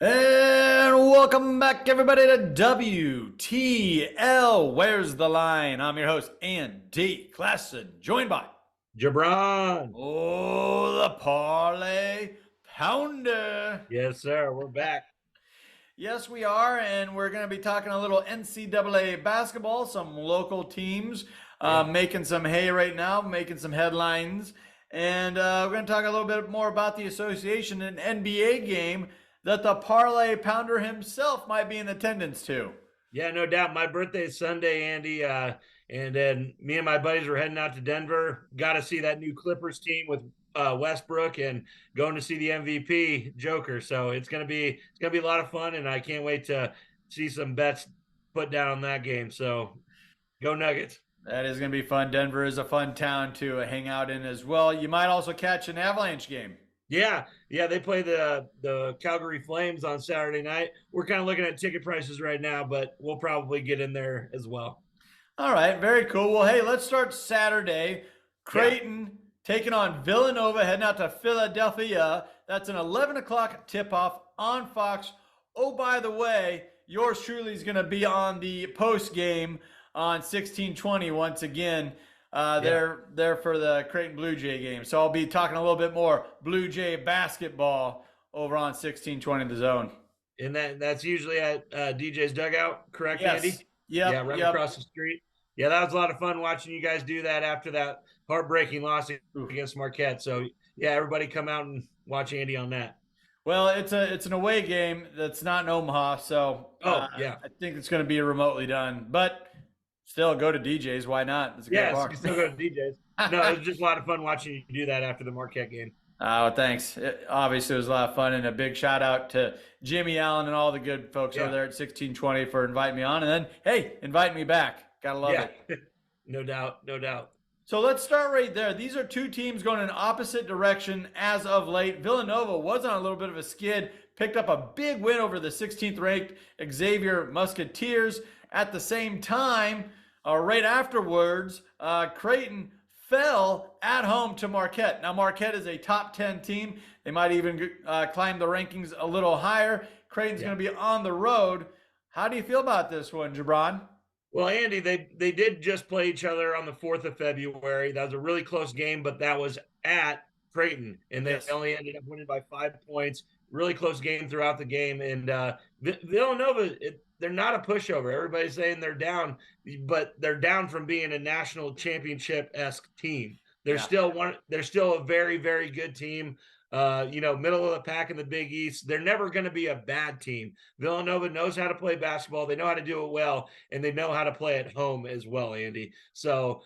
And welcome back, everybody, to WTL. Where's the line? I'm your host, Andy Klassen, joined by Jabron. the Parlay Pounder. Yes, sir. We're back. Yes, we are, and we're going to be talking a little NCAA basketball, some local teams Yeah. making some hay right now, making some headlines. And we're going to talk a little bit more about the association, an NBA game that the Parlay Pounder himself might be in attendance to. Yeah, no doubt. My birthday is Sunday, Andy. And then me and my buddies were heading out to Denver. Got to see that new Clippers team with Westbrook and going to see the MVP Joker. So it's gonna be a lot of fun, and I can't wait to see some bets put down on that game. So go Nuggets. That is going to be fun. Denver is a fun town to hang out in as well. You might also catch an Avalanche game. Yeah, they play the Calgary Flames on Saturday night. We're kind of looking at ticket prices right now, but we'll probably get in there as well. All right, very cool. Well, hey, let's start Saturday. Yeah, Creighton taking on Villanova, heading out to Philadelphia. That's an 11 o'clock tip-off on Fox. Oh, by the way, yours truly is going to be on the post game on 1620 once again. yeah. They're for the Creighton Blue Jay game. So I'll be talking a little bit more Blue Jay basketball over on 1620 The Zone. And that's usually at DJ's dugout, correct, Yes. Andy? Yep. Yeah, right Yep. across the street. Yeah, that was a lot of fun watching you guys do that after that heartbreaking loss Oof. against Marquette. So yeah, everybody come out and watch Andy on that. Well, it's an away game that's not in Omaha, so Oh yeah, I think it's going to be remotely done. But still, go to DJ's. Why not? It's a great yes, bar. you still go to DJ's. No, it was just a lot of fun watching you do that after the Marquette game. Oh, thanks. Obviously, it was a lot of fun, and a big shout out to Jimmy Allen and all the good folks over Yeah, there at 1620 for inviting me on, and then hey, invite me back. Gotta love yeah, it. no doubt, no doubt. So let's start right there. These are two teams going in opposite direction as of late. Villanova was on a little bit of a skid, picked up a big win over the 16th ranked Xavier Musketeers. At the same time, right afterwards, Creighton fell at home to Marquette. Now, Marquette is a top 10 team. They might even climb the rankings a little higher. Creighton's Yeah. going to be on the road. How do you feel about this one, Jabron? Well, Andy, they did just play each other on the 4th of February. That was a really close game, but that was at Creighton, and they Yes. only ended up winning by 5 points. Really close game throughout the game, and Villanova, they're not a pushover. Everybody's saying they're down, but they're down from being a national championship-esque team. They're Yeah. still one. They're still a very, very good team. Middle of the pack in the Big East. They're never going to be a bad team. Villanova knows how to play basketball. They know how to do it well, and they know how to play at home as well, Andy. So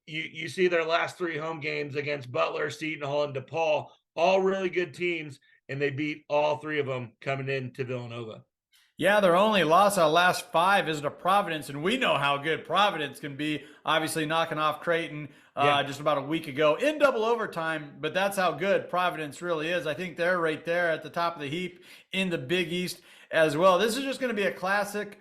you see their last three home games against Butler, Seton Hall, and DePaul, all really good teams, and they beat all three of them coming into Villanova. Yeah, their only loss out of the last five is to Providence, and we know how good Providence can be. Obviously, knocking off Creighton Yeah, just about a week ago in double overtime, but that's how good Providence really is. I think they're right there at the top of the heap in the Big East as well. This is just going to be a classic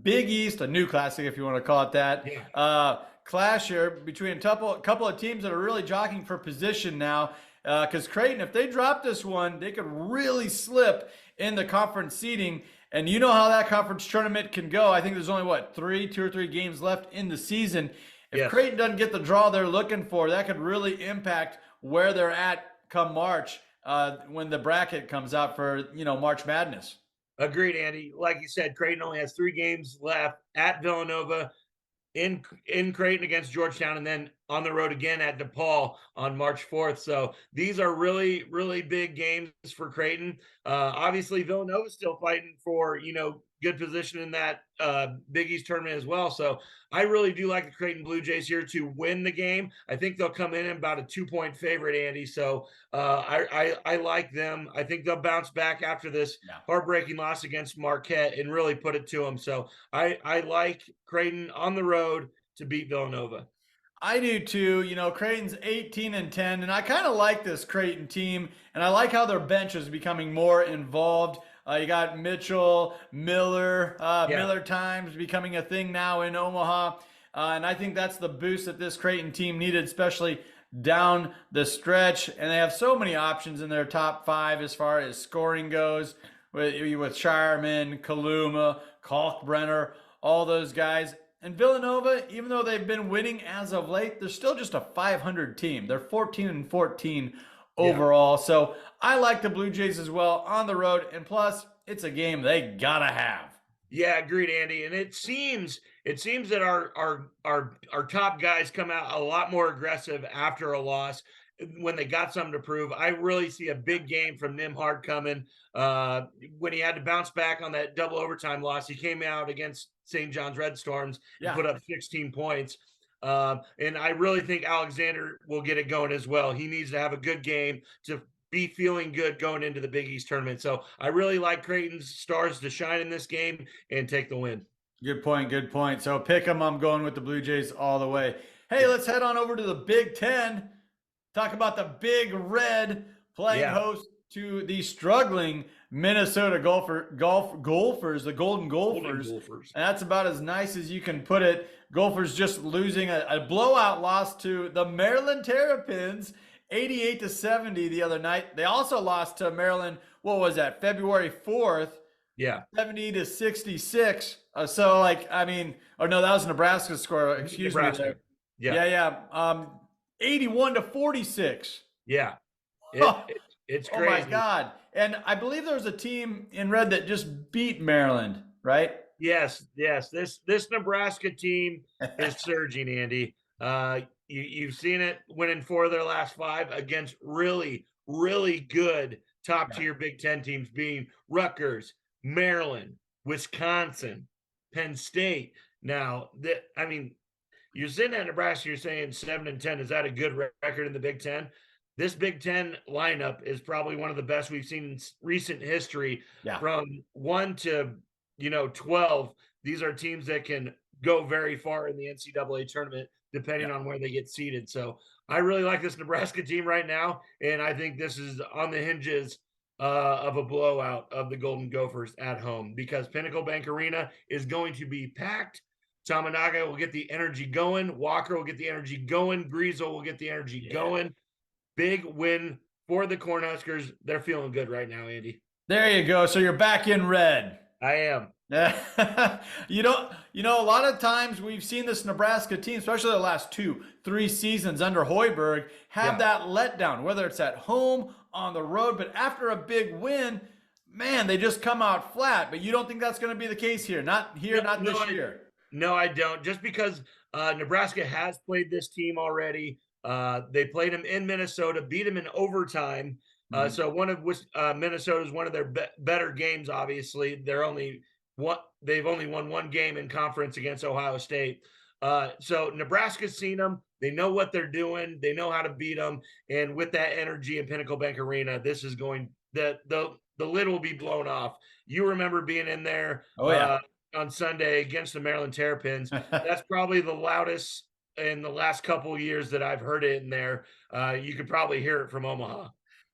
Big East, a new classic if you want to call it that. yeah, Clash here between a couple of teams that are really jockeying for position now. Because Creighton, if they drop this one, they could really slip in the conference seeding. And you know how that conference tournament can go. I think there's only, what, two or three games left in the season. If yes. Creighton doesn't get the draw they're looking for, that could really impact where they're at come March when the bracket comes out for, March Madness. Agreed, Andy. Like you said, Creighton only has three games left at Villanova, in Creighton against Georgetown, and then on the road again at DePaul on March 4th. So these are really, really big games for Creighton. Obviously, Villanova's still fighting for, good position in that Big East tournament as well. So I really do like the Creighton Blue Jays here to win the game. I think they'll come in about a 2-point favorite, Andy. So I like them. I think they'll bounce back after this Yeah. heartbreaking loss against Marquette and really put it to them. So I like Creighton on the road to beat Villanova. I do too. Creighton's 18-10, and I kind of like this Creighton team, and I like how their bench is becoming more involved. You got Mitchell, Miller, Yeah. Miller times becoming a thing now in Omaha, and I think that's the boost that this Creighton team needed, especially down the stretch. And they have so many options in their top five as far as scoring goes. with Shireman, Kaluma, Kalkbrenner, all those guys. And Villanova, even though they've been winning as of late, they're still just a 500 team. They're 14-14 Yeah. overall. So I like the Blue Jays as well on the road. And plus, it's a game they gotta have. Yeah, agreed, Andy. And it seems that our top guys come out a lot more aggressive after a loss when they got something to prove. I really see a big game from Nimhard coming. When he had to bounce back on that double overtime loss, he came out against St. John's Red Storms and Yeah. put up 16 points. And I really think Alexander will get it going as well. He needs to have a good game to be feeling good going into the Big East tournament. So I really like Creighton's stars to shine in this game and take the win. Good point. Good point. So pick them. I'm going with the Blue Jays all the way. Hey, let's head on over to the Big Ten. Talk about the Big Red playing host to the struggling Minnesota Golfers, the Golden Gophers. And that's about as nice as you can put it. Gophers just losing a blowout loss to the Maryland Terrapins, 88-70 the other night. They also lost to Maryland, what was that, February 4th? Yeah. 70-66. So, like, I mean, oh, no, that was Nebraska's score. Excuse me. There. Yeah. 81-46. Yeah. It's crazy. Oh, my God. And I believe there was a team in red that just beat Maryland, right? Yes. This Nebraska team is surging, Andy. You've seen it winning 4 of their last 5 against really, really good top-tier Big Ten teams, being Rutgers, Maryland, Wisconsin, Penn State. Now, you're sitting at Nebraska, you're saying 7-10. Is that a good record in the Big Ten? This Big Ten lineup is probably one of the best we've seen in recent history. Yeah. From 1 to 12. These are teams that can go very far in the NCAA tournament, depending on where they get seeded. So I really like this Nebraska team right now, and I think this is on the hinges of a blowout of the Golden Gophers at home, because Pinnacle Bank Arena is going to be packed. Tamanaga will get the energy going. Walker will get the energy going. Griesel will get the energy going. Big win for the Cornhuskers. They're feeling good right now, Andy. There you go. So you're back in red. I am. You know, a lot of times we've seen this Nebraska team, especially the last 2-3 seasons under Hoiberg, have that letdown, whether it's at home, on the road, but after a big win, man, they just come out flat. But you don't think that's going to be the case here? Not here, not this year. No, I don't. Just because Nebraska has played this team already. They played them in Minnesota, beat them in overtime. So one of Minnesota's one of their better games. Obviously, they've only won 1 game in conference against Ohio State. So Nebraska's seen them. They know what they're doing. They know how to beat them. And with that energy in Pinnacle Bank Arena, this is going the lid will be blown off. You remember being in there on Sunday against the Maryland Terrapins. That's probably the loudest in the last couple of years that I've heard it in there. You could probably hear it from Omaha.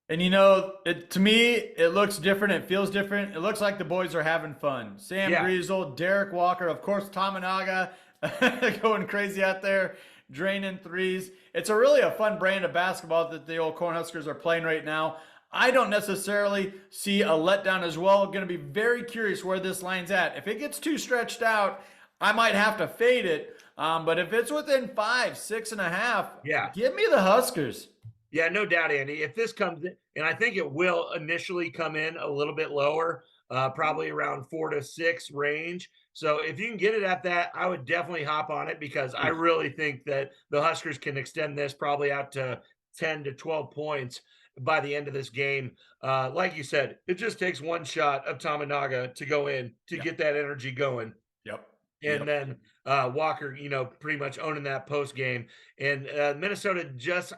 And to me, it looks different. It feels different. It looks like the boys are having fun. Sam Griesel, Derek Walker, of course, Tamanaga going crazy out there, draining threes. It's really a fun brand of basketball that the old Cornhuskers are playing right now. I don't necessarily see a letdown as well. Going to be very curious where this line's at. If it gets too stretched out, I might have to fade it. But if it's within 5, 6.5, give me the Huskers. Yeah, no doubt, Andy. If this comes in, and I think it will initially come in a little bit lower, probably around 4 to 6 range. So if you can get it at that, I would definitely hop on it, because I really think that the Huskers can extend this probably out to 10 to 12 points by the end of this game. Like you said, it just takes one shot of Tamanaga to go in to get that energy going. And then Walker, pretty much owning that post game. And Minnesota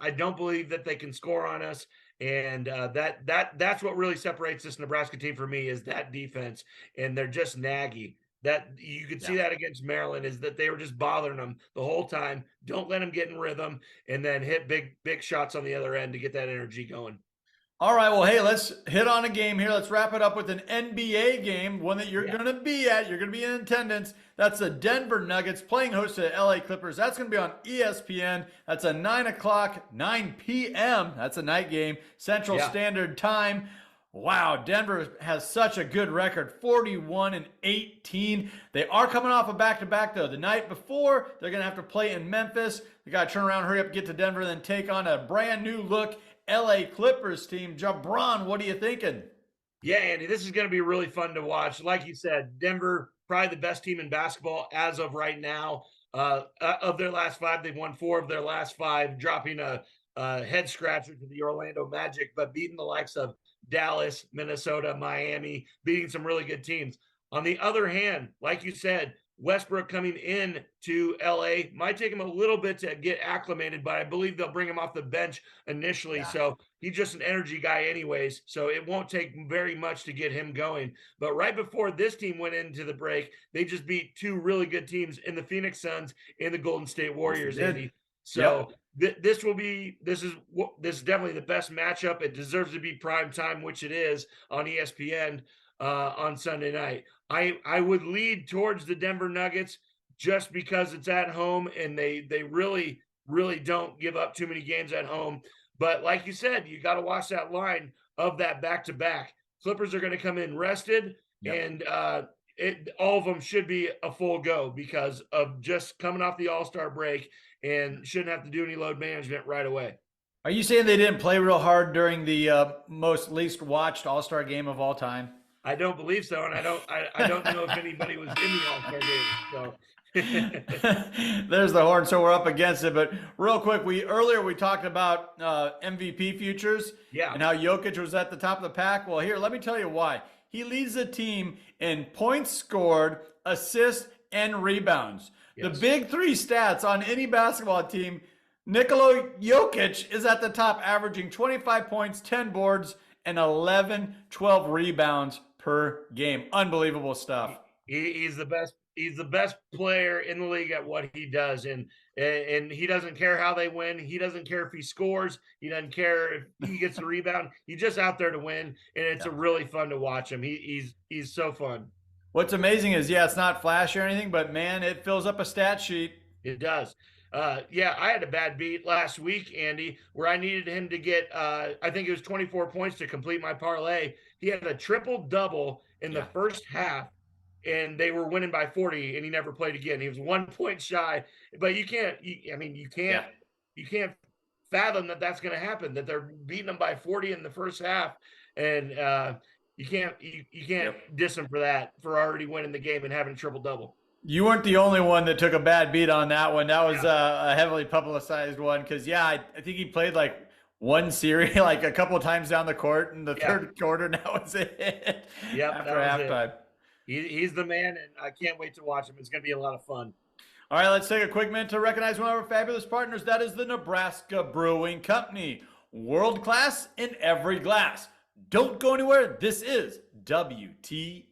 I don't believe that they can score on us. And that's what really separates this Nebraska team for me, is that defense. And they're just naggy. That you could see that against Maryland, is that they were just bothering them the whole time. Don't let them get in rhythm, and then hit big shots on the other end to get that energy going. All right, well, hey, let's hit on a game here. Let's wrap it up with an NBA game, one that you're going to be at. You're going to be in attendance. That's the Denver Nuggets playing host to the LA Clippers. That's going to be on ESPN. That's a 9 p.m. That's a night game, Central Standard Time. Wow, Denver has such a good record, 41-18. They are coming off a back-to-back though. The night before, they're going to have to play in Memphis. They got to turn around, hurry up, get to Denver, and then take on a brand new look LA Clippers team. Jabron, what are you thinking? Yeah, Andy, this is going to be really fun to watch. Like you said, Denver, probably the best team in basketball as of right now. Of their last five, they've won 4 of their last 5, dropping a head scratcher to the Orlando Magic, but beating the likes of Dallas, Minnesota, Miami, beating some really good teams. On the other hand, like you said, Westbrook coming in to LA might take him a little bit to get acclimated, but I believe they'll bring him off the bench initially. Yeah. So he's just an energy guy anyways. So it won't take very much to get him going. But right before this team went into the break, they just beat 2 really good teams in the Phoenix Suns and the Golden State Warriors, Andy. So this is definitely the best matchup. It deserves to be prime time, which it is on ESPN on Sunday night. I would lead towards the Denver Nuggets just because it's at home and they really don't give up too many games at home. But like you said, you got to watch that line of that back-to-back. Clippers are going to come in rested, and all of them should be a full go because of just coming off the All-Star break and shouldn't have to do any load management right away. Are you saying they didn't play real hard during the most least watched All-Star game of all time? I don't believe so, and I don't know if anybody was in the All-Star game. So there's the horn, so we're up against it. But real quick, earlier we talked about MVP futures, and how Jokic was at the top of the pack. Well, here, let me tell you why. He leads the team in points scored, assists, and rebounds. The big 3 stats on any basketball team. Nikola Jokic is at the top, averaging 25 points, 10 boards, and 12 rebounds per game. Unbelievable stuff. He's the best. He's the best player in the league at what he does, and he doesn't care how they win. He doesn't care if he scores. He doesn't care if he gets the rebound. He's just out there to win, and it's a really fun to watch him. He's so fun. What's amazing is, it's not flashy or anything, but man, it fills up a stat sheet. It does. I had a bad beat last week, Andy, where I needed him to get, I think it was 24 points to complete my parlay. He had a triple-double in the first half, and they were winning by 40, and he never played again. He was 1 point shy, but you can't fathom that that's going to happen, that they're beating them by 40 in the first half, and you can't diss them for that, for already winning the game and having a triple-double. You weren't the only one that took a bad beat on that one. That was a heavily publicized one because, I think he played like one series, like a couple of times down the court in the third quarter. That was it. After halftime. He's the man, and I can't wait to watch him. It's going to be a lot of fun. All right, let's take a quick minute to recognize one of our fabulous partners. That is the Nebraska Brewing Company. World class in every glass. Don't go anywhere. This is WTL.